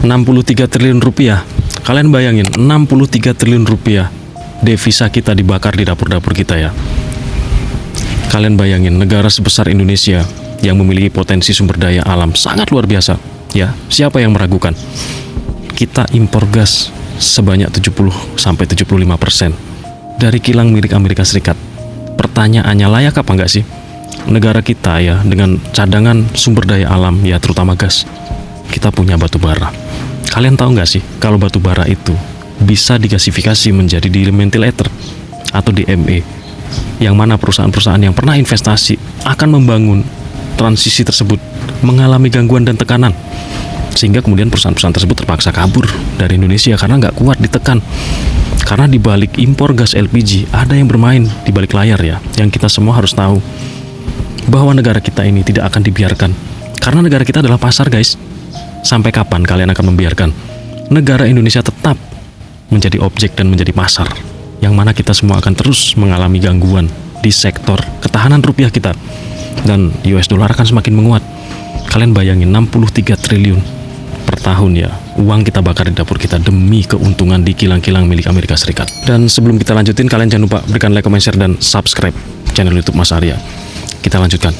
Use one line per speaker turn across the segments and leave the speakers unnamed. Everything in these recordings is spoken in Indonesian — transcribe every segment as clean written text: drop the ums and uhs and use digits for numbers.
63 triliun rupiah. Kalian bayangin, 63 triliun rupiah devisa kita dibakar di dapur-dapur kita ya. Kalian bayangin, negara sebesar Indonesia yang memiliki potensi sumber daya alam sangat luar biasa ya. Siapa yang meragukan? Kita impor gas sebanyak 70-75% dari kilang milik Amerika Serikat. Pertanyaannya, layak apa enggak sih negara kita ya dengan cadangan sumber daya alam ya, terutama gas? Kita punya batu bara. Kalian tahu nggak sih kalau batu bara itu bisa digasifikasi menjadi dimethyl ether atau DME, yang mana perusahaan-perusahaan yang pernah investasi akan membangun transisi tersebut mengalami gangguan dan tekanan, sehingga kemudian perusahaan-perusahaan tersebut terpaksa kabur dari Indonesia karena nggak kuat ditekan. Karena di balik impor gas LPG ada yang bermain di balik layar ya, yang kita semua harus tahu bahwa negara kita ini tidak akan dibiarkan, karena negara kita adalah pasar, guys. Sampai kapan kalian akan membiarkan negara Indonesia tetap menjadi objek dan menjadi pasar, yang mana kita semua akan terus mengalami gangguan di sektor ketahanan rupiah kita, dan US dollar akan semakin menguat. Kalian bayangin, 63 triliun per tahun ya, uang kita bakar di dapur kita demi keuntungan di kilang-kilang milik Amerika Serikat. Dan sebelum kita lanjutin, kalian jangan lupa berikan like, comment, share, dan subscribe channel YouTube Mas Arya. Kita lanjutkan.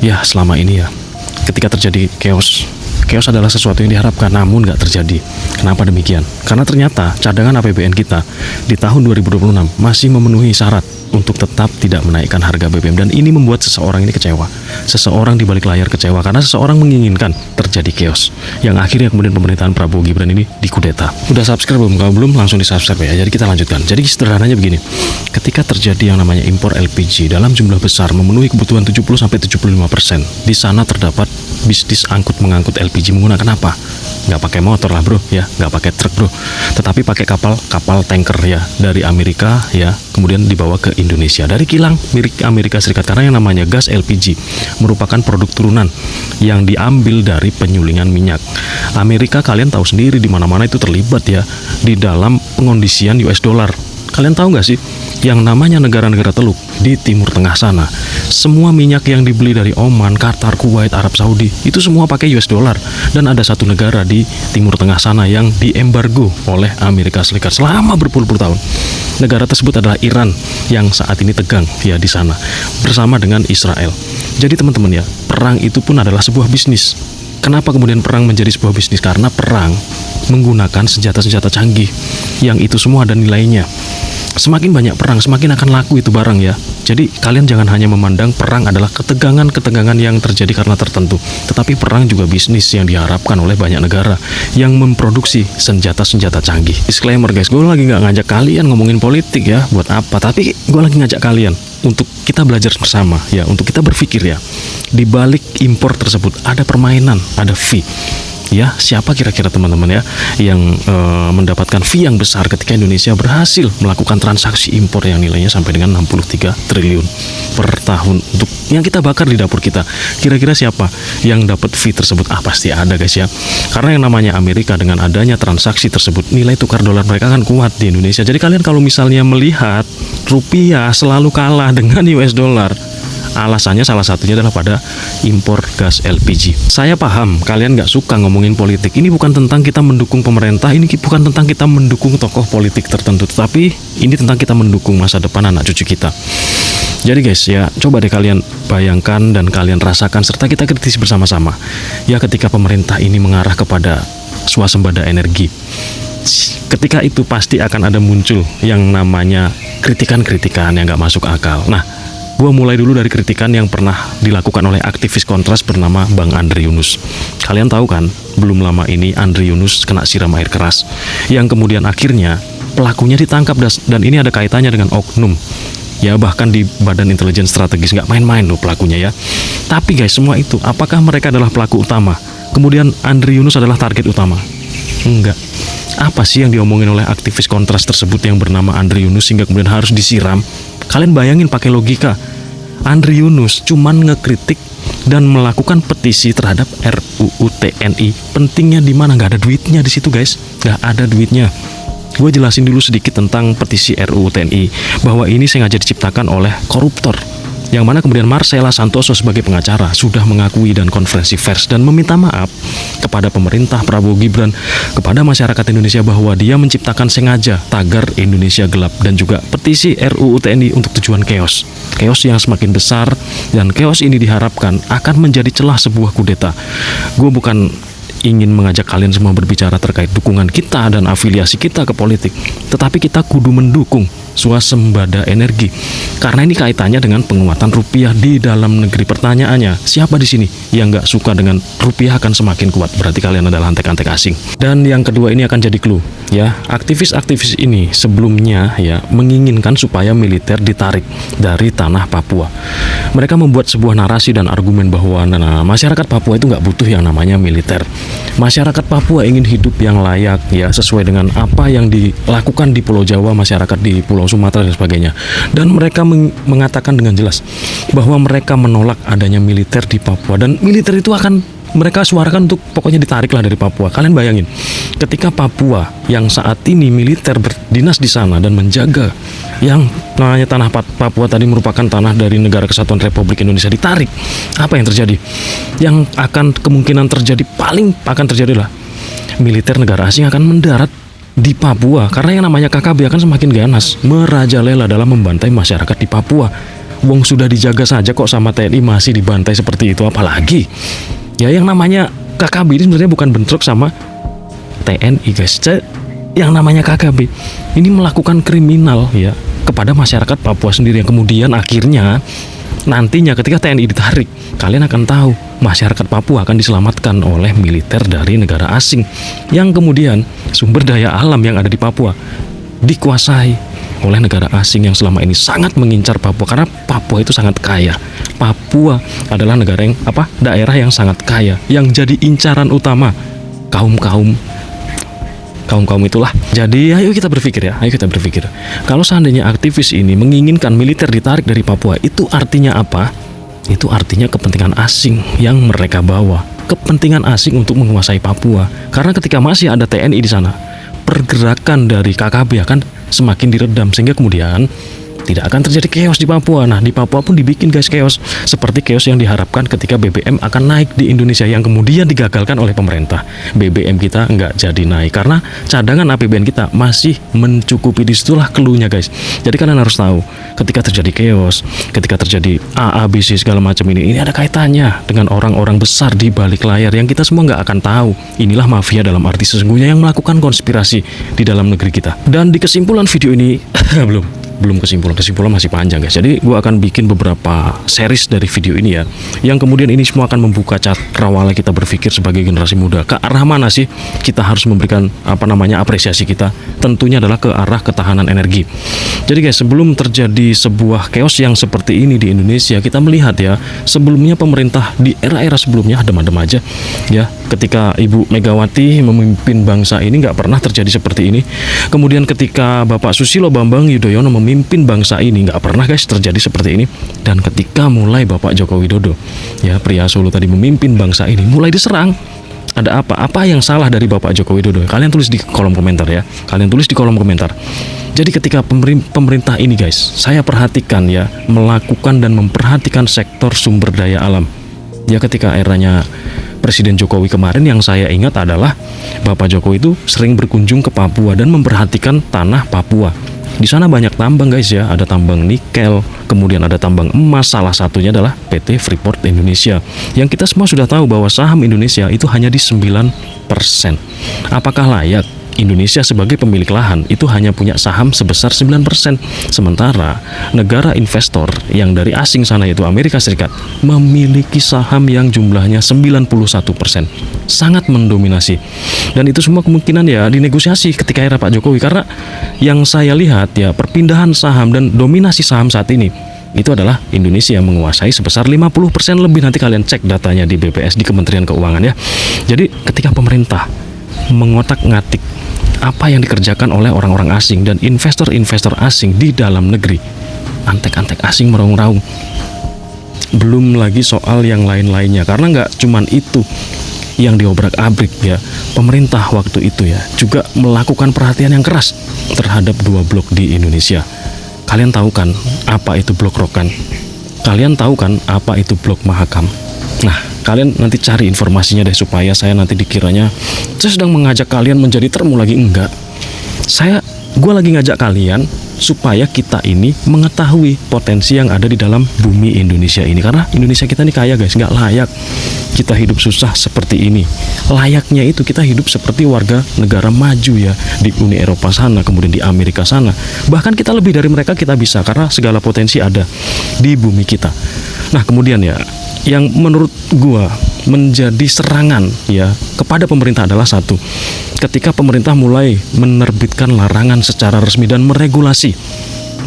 Ya, selama ini ya, ketika terjadi chaos adalah sesuatu yang diharapkan, namun nggak terjadi. Kenapa demikian? Karena ternyata cadangan APBN kita di tahun 2026 masih memenuhi syarat untuk tetap tidak menaikkan harga BBM, dan ini membuat seseorang ini kecewa. Seseorang di balik layar kecewa karena seseorang menginginkan terjadi chaos, yang akhirnya kemudian pemerintahan Prabowo Gibran ini dikudeta. Udah subscribe belum? Kalau belum, langsung di subscribe ya. Jadi kita lanjutkan. Jadi sederhananya begini, ketika terjadi yang namanya impor LPG dalam jumlah besar memenuhi kebutuhan 70-75%, di sana terdapat bisnis angkut mengangkut LPG menggunakan apa? Nggak pakai motor lah bro ya, nggak pakai truk bro, tetapi pakai kapal tanker ya, dari Amerika ya, kemudian dibawa ke Indonesia dari kilang milik Amerika Serikat. Karena yang namanya gas LPG merupakan produk turunan yang diambil dari penyulingan minyak. Amerika, kalian tahu sendiri, di mana-mana itu terlibat ya di dalam pengondisian US dollar. Kalian tahu nggak sih, yang namanya negara-negara teluk di Timur Tengah sana, semua minyak yang dibeli dari Oman, Qatar, Kuwait, Arab Saudi, itu semua pakai US dollar. Dan ada satu negara di Timur Tengah sana yang diembargo oleh Amerika Serikat selama berpuluh-puluh tahun. Negara tersebut adalah Iran, yang saat ini tegang ya di sana bersama dengan Israel. Jadi teman-teman ya, perang itu pun adalah sebuah bisnis. Kenapa kemudian perang menjadi sebuah bisnis? Karena perang menggunakan senjata-senjata canggih, yang itu semua ada nilainya. Semakin banyak perang, semakin akan laku itu barang ya. Jadi kalian jangan hanya memandang perang adalah ketegangan-ketegangan yang terjadi karena tertentu, tetapi perang juga bisnis yang diharapkan oleh banyak negara yang memproduksi senjata-senjata canggih. Disclaimer guys, gue lagi nggak ngajak kalian ngomongin politik ya, buat apa, tapi gue lagi ngajak kalian untuk kita belajar bersama ya, untuk kita berpikir ya, di balik impor tersebut ada permainan, ada fee. Ya, siapa kira-kira teman-teman ya yang mendapatkan fee yang besar ketika Indonesia berhasil melakukan transaksi impor yang nilainya sampai dengan 63 triliun per tahun untuk yang kita bakar di dapur kita? Kira-kira siapa yang dapat fee tersebut? Pasti ada guys ya, karena yang namanya Amerika dengan adanya transaksi tersebut, nilai tukar dolar mereka akan kuat di Indonesia. Jadi kalian kalau misalnya melihat rupiah selalu kalah dengan US dollar, alasannya salah satunya adalah pada impor gas LPG. Saya paham kalian nggak suka ngomongin politik. Ini bukan tentang kita mendukung pemerintah, ini bukan tentang kita mendukung tokoh politik tertentu, tetapi ini tentang kita mendukung masa depan anak cucu kita. Jadi guys ya, coba deh kalian bayangkan dan kalian rasakan serta kita kritisi bersama-sama ya, ketika pemerintah ini mengarah kepada swasembada energi. Ketika itu pasti akan ada muncul yang namanya kritikan-kritikan yang nggak masuk akal. Nah, gue mulai dulu dari kritikan yang pernah dilakukan oleh aktivis kontras bernama Bang Andre Yunus. Kalian tahu kan, belum lama ini Andre Yunus kena siram air keras, yang kemudian akhirnya pelakunya ditangkap, dan ini ada kaitannya dengan oknum ya, bahkan di Badan Intelijen Strategis. Nggak main-main loh pelakunya ya. Tapi guys, semua itu, apakah mereka adalah pelaku utama? Kemudian Andre Yunus adalah target utama? Enggak. Apa sih yang diomongin oleh aktivis kontras tersebut yang bernama Andre Yunus sehingga kemudian harus disiram? Kalian bayangin pakai logika, Andre Yunus cuman ngekritik dan melakukan petisi terhadap RUU TNI. Pentingnya di mana? Nggak ada duitnya di situ guys, nggak ada duitnya. Gue jelasin dulu sedikit tentang petisi RUU TNI, bahwa ini sengaja diciptakan oleh koruptor yang mana kemudian Marcela Santoso sebagai pengacara sudah mengakui dan konferensi pers dan meminta maaf kepada pemerintah Prabowo Gibran, kepada masyarakat Indonesia bahwa dia menciptakan sengaja tagar Indonesia gelap dan juga petisi RUU TNI untuk tujuan chaos yang semakin besar, dan chaos ini diharapkan akan menjadi celah sebuah kudeta. Gue bukan ingin mengajak kalian semua berbicara terkait dukungan kita dan afiliasi kita ke politik, tetapi kita kudu mendukung swasembada energi karena ini kaitannya dengan penguatan rupiah di dalam negeri. Pertanyaannya, siapa di sini yang nggak suka dengan rupiah akan semakin kuat? Berarti kalian adalah antek-antek asing. Dan yang kedua, ini akan jadi clue ya. Aktivis-aktivis ini sebelumnya ya menginginkan supaya militer ditarik dari tanah Papua. Mereka membuat sebuah narasi dan argumen bahwa masyarakat Papua itu nggak butuh yang namanya militer. Masyarakat Papua ingin hidup yang layak ya, sesuai dengan apa yang dilakukan di Pulau Jawa, masyarakat di Pulau Sumatera dan sebagainya. Dan mereka mengatakan dengan jelas bahwa mereka menolak adanya militer di Papua, dan militer itu akan mereka suarakan untuk pokoknya ditariklah dari Papua. Kalian bayangin, ketika Papua yang saat ini militer berdinas di sana dan menjaga yang namanya tanah Papua tadi merupakan tanah dari Negara Kesatuan Republik Indonesia ditarik, apa yang terjadi? Yang akan kemungkinan terjadi, paling akan terjadi lah militer negara asing akan mendarat di Papua, karena yang namanya KKB akan semakin ganas, merajalela dalam membantai masyarakat di Papua. Wong sudah dijaga saja kok sama TNI masih dibantai seperti itu, apalagi ya yang namanya KKB ini sebenarnya bukan bentrok sama TNI guys. Yang namanya KKB ini melakukan kriminal ya kepada masyarakat Papua sendiri, yang kemudian akhirnya nantinya ketika TNI ditarik, kalian akan tahu masyarakat Papua akan diselamatkan oleh militer dari negara asing, yang kemudian sumber daya alam yang ada di Papua dikuasai oleh negara asing yang selama ini sangat mengincar Papua, karena Papua itu sangat kaya. Papua adalah daerah yang sangat kaya, yang jadi incaran utama kaum-kaum itulah. Jadi ayo kita berpikir. Kalau seandainya aktivis ini menginginkan militer ditarik dari Papua, itu artinya apa? Itu artinya kepentingan asing yang mereka bawa, kepentingan asing untuk menguasai Papua. Karena ketika masih ada TNI di sana, pergerakan dari KKB akan semakin diredam, sehingga kemudian tidak akan terjadi chaos di Papua. Nah, di Papua pun dibikin guys chaos, seperti chaos yang diharapkan ketika BBM akan naik di Indonesia, yang kemudian digagalkan oleh pemerintah. BBM kita nggak jadi naik karena cadangan APBN kita masih mencukupi. Disitulah cluenya guys. Jadi kalian harus tahu, ketika terjadi chaos, ketika terjadi ABC segala macam ini ada kaitannya dengan orang-orang besar di balik layar yang kita semua nggak akan tahu. Inilah mafia dalam arti sesungguhnya yang melakukan konspirasi di dalam negeri kita. Dan di kesimpulan video ini belum kesimpulan masih panjang guys. Jadi gue akan bikin beberapa series dari video ini ya, yang kemudian ini semua akan membuka cakrawala kita berpikir sebagai generasi muda, ke arah mana sih kita harus memberikan apresiasi kita. Tentunya adalah ke arah ketahanan energi. Jadi guys, sebelum terjadi sebuah chaos yang seperti ini di Indonesia, kita melihat ya, sebelumnya pemerintah di era-era sebelumnya adem-adem aja ya. Ketika Ibu Megawati memimpin bangsa ini nggak pernah terjadi seperti ini. Kemudian ketika Bapak Susilo Bambang Yudhoyono memimpin bangsa ini nggak pernah guys terjadi seperti ini. Dan ketika mulai Bapak Joko Widodo ya, pria Solo tadi memimpin bangsa ini, mulai diserang. Ada apa yang salah dari Bapak Joko Widodo? Kalian tulis di kolom komentar ya. Jadi ketika pemerintah ini guys, saya perhatikan ya, melakukan dan memperhatikan sektor sumber daya alam ya. Ketika eranya Presiden Jokowi kemarin, yang saya ingat adalah Bapak Jokowi itu sering berkunjung ke Papua dan memperhatikan tanah Papua. Di sana banyak tambang guys ya, ada tambang nikel, kemudian ada tambang emas, salah satunya adalah PT Freeport Indonesia. Yang kita semua sudah tahu bahwa saham Indonesia itu hanya di 9%. Apakah layak Indonesia sebagai pemilik lahan itu hanya punya saham sebesar 9%, sementara negara investor yang dari asing sana, yaitu Amerika Serikat, memiliki saham yang jumlahnya 91%, sangat mendominasi. Dan itu semua kemungkinan ya dinegosiasi ketika era Pak Jokowi, karena yang saya lihat ya, perpindahan saham dan dominasi saham saat ini itu adalah Indonesia yang menguasai sebesar 50% lebih. Nanti kalian cek datanya di BPS, di Kementerian Keuangan ya. Jadi ketika pemerintah mengotak-ngatik apa yang dikerjakan oleh orang-orang asing dan investor-investor asing di dalam negeri, antek-antek asing meraung-raung. Belum lagi soal yang lain-lainnya, karena nggak cuman itu yang diobrak-abrik ya. Pemerintah waktu itu ya juga melakukan perhatian yang keras terhadap 2 blok di Indonesia. Kalian tahu kan apa itu blok Rokan? Kalian tahu kan apa itu blok Mahakam? Nah, kalian nanti cari informasinya deh, supaya saya nanti dikiranya saya sedang mengajak kalian menjadi termu lagi. Enggak. Gue lagi ngajak kalian supaya kita ini mengetahui potensi yang ada di dalam bumi Indonesia ini. Karena Indonesia kita ini kaya guys, nggak layak kita hidup susah seperti ini. Layaknya itu kita hidup seperti warga negara maju ya, di Uni Eropa sana, kemudian di Amerika sana. Bahkan kita lebih dari mereka kita bisa, karena segala potensi ada di bumi kita. Nah kemudian ya, yang menurut gua menjadi serangan ya kepada pemerintah adalah satu, ketika pemerintah mulai menerbitkan larangan secara resmi dan meregulasi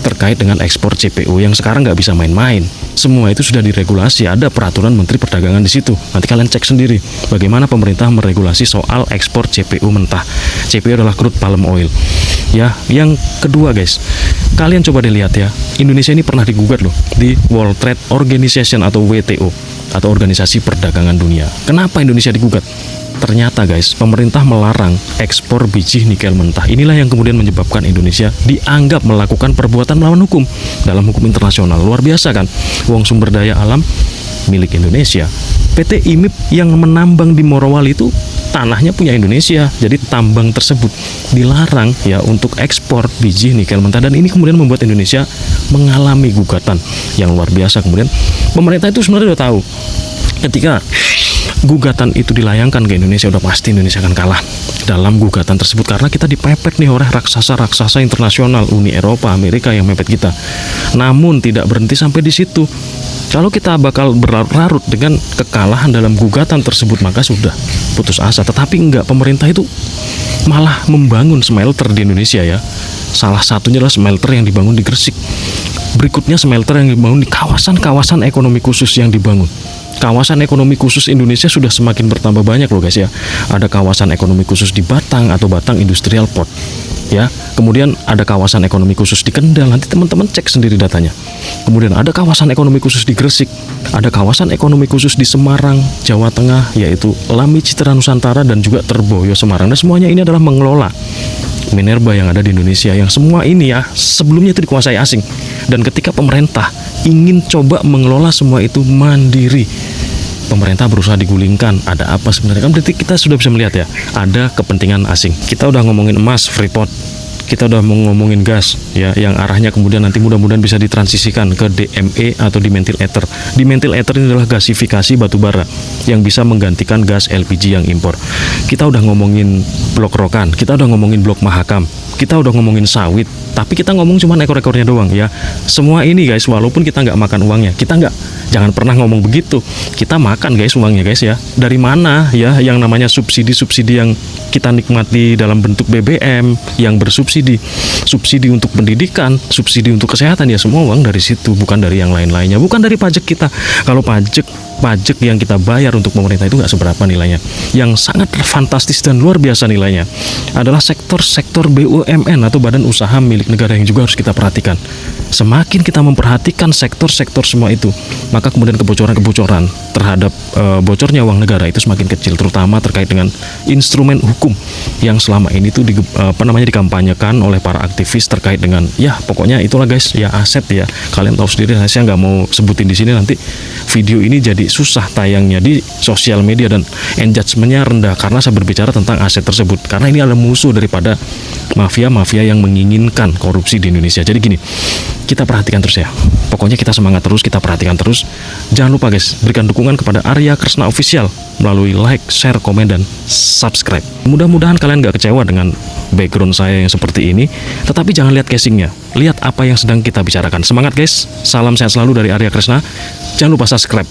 terkait dengan ekspor CPO yang sekarang nggak bisa main-main. Semua itu sudah diregulasi, ada peraturan Menteri Perdagangan di situ. Nanti kalian cek sendiri bagaimana pemerintah meregulasi soal ekspor CPO mentah. CPO adalah crude palm oil. Ya, yang kedua guys, kalian coba dilihat ya, Indonesia ini pernah digugat loh di World Trade Organization atau WTO, atau Organisasi Perdagangan Dunia. Kenapa Indonesia digugat? Ternyata guys, pemerintah melarang ekspor biji nikel mentah. Inilah yang kemudian menyebabkan Indonesia dianggap melakukan perbuatan melawan hukum dalam hukum internasional. Luar biasa kan? Uang sumber daya alam milik Indonesia. PT IMIP yang menambang di Morowali itu tanahnya punya Indonesia. Jadi tambang tersebut dilarang ya untuk ekspor biji nikel mentah, dan ini kemudian membuat Indonesia mengalami gugatan yang luar biasa. Kemudian pemerintah itu sebenarnya udah tahu, ketika gugatan itu dilayangkan ke Indonesia, udah pasti Indonesia akan kalah dalam gugatan tersebut, karena kita dipepet nih oleh raksasa-raksasa internasional, Uni Eropa, Amerika yang mepet kita. Namun tidak berhenti sampai di situ. Kalau kita bakal berlarut-larut dengan kekalahan dalam gugatan tersebut, maka sudah putus asa. Tetapi enggak, pemerintah itu malah membangun smelter di Indonesia ya. Salah satunya adalah smelter yang dibangun di Gresik. Berikutnya smelter yang dibangun di kawasan-kawasan ekonomi khusus yang dibangun. Kawasan ekonomi khusus Indonesia sudah semakin bertambah banyak loh guys ya. Ada kawasan ekonomi khusus di Batang atau Batang Industrial Port ya. Kemudian ada kawasan ekonomi khusus di Kendal, nanti teman-teman cek sendiri datanya. Kemudian ada kawasan ekonomi khusus di Gresik, ada kawasan ekonomi khusus di Semarang, Jawa Tengah, yaitu Lami Citra Nusantara dan juga Terboyo Semarang. Dan semuanya ini adalah mengelola minerba yang ada di Indonesia, yang semua ini ya sebelumnya itu dikuasai asing. Dan ketika pemerintah ingin coba mengelola semua itu mandiri, pemerintah berusaha digulingkan. Ada apa sebenarnya? Kan berarti kita sudah bisa melihat ya, ada kepentingan asing. Kita udah ngomongin emas, Freeport, kita udah mau ngomongin gas ya, yang arahnya kemudian nanti mudah-mudahan bisa ditransisikan ke DME atau dimethyl ether. Dimethyl ether ini adalah gasifikasi batu bara yang bisa menggantikan gas LPG yang impor. Kita udah ngomongin blok Rokan, kita udah ngomongin blok Mahakam, kita udah ngomongin sawit, tapi kita ngomong cuma ekor-ekornya doang ya. Semua ini guys, walaupun kita nggak makan uangnya, jangan pernah ngomong begitu. Kita makan guys uangnya guys ya. Dari mana ya yang namanya subsidi-subsidi yang kita nikmati dalam bentuk BBM yang bersubsidi, subsidi untuk pendidikan, subsidi untuk kesehatan, ya semua uang dari situ, bukan dari yang lain-lainnya, bukan dari pajak kita. Kalau pajak yang kita bayar untuk pemerintah itu nggak seberapa nilainya. Yang sangat fantastis dan luar biasa nilainya adalah sektor-sektor BUMN atau badan usaha milik negara yang juga harus kita perhatikan. Semakin kita memperhatikan sektor-sektor semua itu, maka kemudian kebocoran-kebocoran terhadap bocornya uang negara itu semakin kecil, terutama terkait dengan instrumen hukum yang selama ini tuh dikampanyekan oleh para aktivis terkait dengan ya pokoknya itulah guys ya, aset ya. Kalian tahu sendiri, saya nggak mau sebutin di sini, nanti video ini jadi susah tayangnya di sosial media dan engagement-nya rendah karena saya berbicara tentang aset tersebut, karena ini adalah musuh daripada mafia-mafia yang menginginkan korupsi di Indonesia. Jadi gini, kita perhatikan terus ya, pokoknya kita semangat terus, kita perhatikan terus. Jangan lupa guys, berikan dukungan kepada Arya Kresna Official melalui like, share, komen, dan subscribe. Mudah-mudahan kalian gak kecewa dengan background saya yang seperti ini, tetapi jangan lihat casingnya, lihat apa yang sedang kita bicarakan. Semangat guys, salam sehat selalu dari Arya Kresna. Jangan lupa subscribe.